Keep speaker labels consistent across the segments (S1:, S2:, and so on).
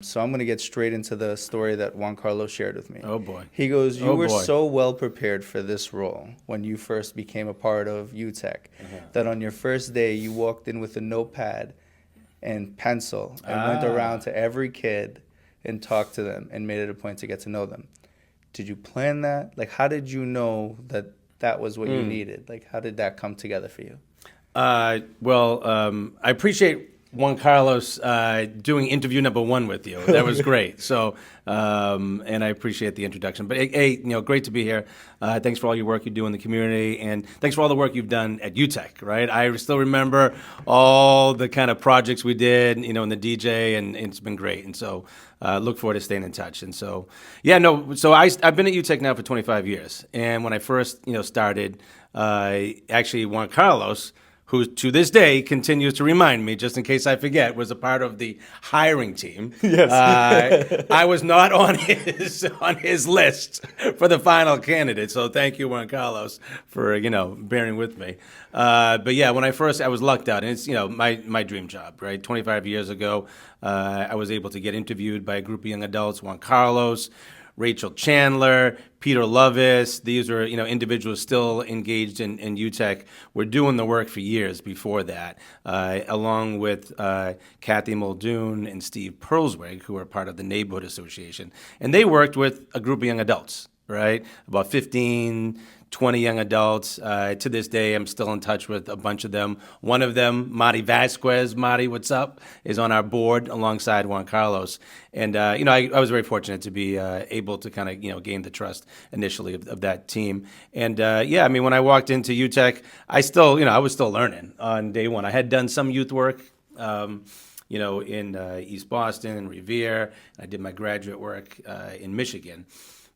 S1: So I'm going to get straight into the story that Juan Carlos shared with me.
S2: Oh boy.
S1: He goes, you
S2: Oh
S1: were
S2: boy.
S1: so well prepared for this role when you first became a part of UTEC that on your first day you walked in with a notepad and pencil and went around to every kid and talked to them and made it a point to get to know them. Did you plan that? Like, how did you know that that was what you needed? Like, how did that come together for you?
S2: I appreciate Juan Carlos doing interview number one with you. That was great. So, and I appreciate the introduction. But hey, great to be here. Thanks for all your work you do in the community, and thanks for all the work you've done at UTEC. Right, I still remember all the kind of projects we did, in the DJ, and it's been great. And so, look forward to staying in touch. And so, yeah, no. So I've been at UTEC now for 25 years, and when I first started, actually Juan Carlos, who to this day continues to remind me, just in case I forget, was a part of the hiring team.
S1: Yes.
S2: I was not on his list for the final candidate. So thank you, Juan Carlos, for bearing with me. But yeah, when I was lucked out, and it's my dream job, right? 25 years ago, I was able to get interviewed by a group of young adults, Juan Carlos, Rachel Chandler, Peter Lovis. These are individuals still engaged in UTEC. We're doing the work for years before that, along with Kathy Muldoon and Steve Perlswig, who are part of the Neighborhood Association. And they worked with a group of young adults, right? About 15, 20 young adults. To this day, I'm still in touch with a bunch of them. One of them, Marty Vasquez, Marty, what's up, is on our board alongside Juan Carlos. And, I was very fortunate to be able to kind of, gain the trust initially of that team. And, when I walked into UTEC, I was still learning on day one. I had done some youth work, in East Boston and Revere. I did my graduate work in Michigan.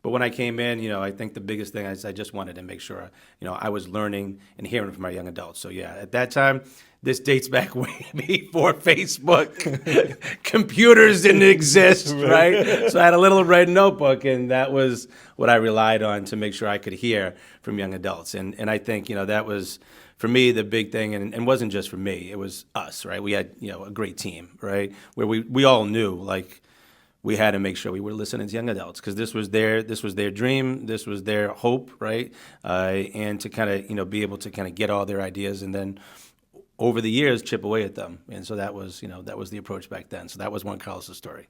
S2: But when I came in, I think the biggest thing is I just wanted to make sure, I was learning and hearing from our young adults. So yeah, at that time, this dates back way before Facebook. Computers didn't exist, right? So I had a little red notebook, and that was what I relied on to make sure I could hear from young adults. And I think, that was, for me, the big thing, and wasn't just for me, it was us, right? We had, a great team, right? Where we all knew, like, we had to make sure we were listening to young adults, because this was their dream, this was their hope, right? And to kind of be able to kind of get all their ideas, and then over the years chip away at them. And so that was the approach back then. So that was Juan Carlos' story.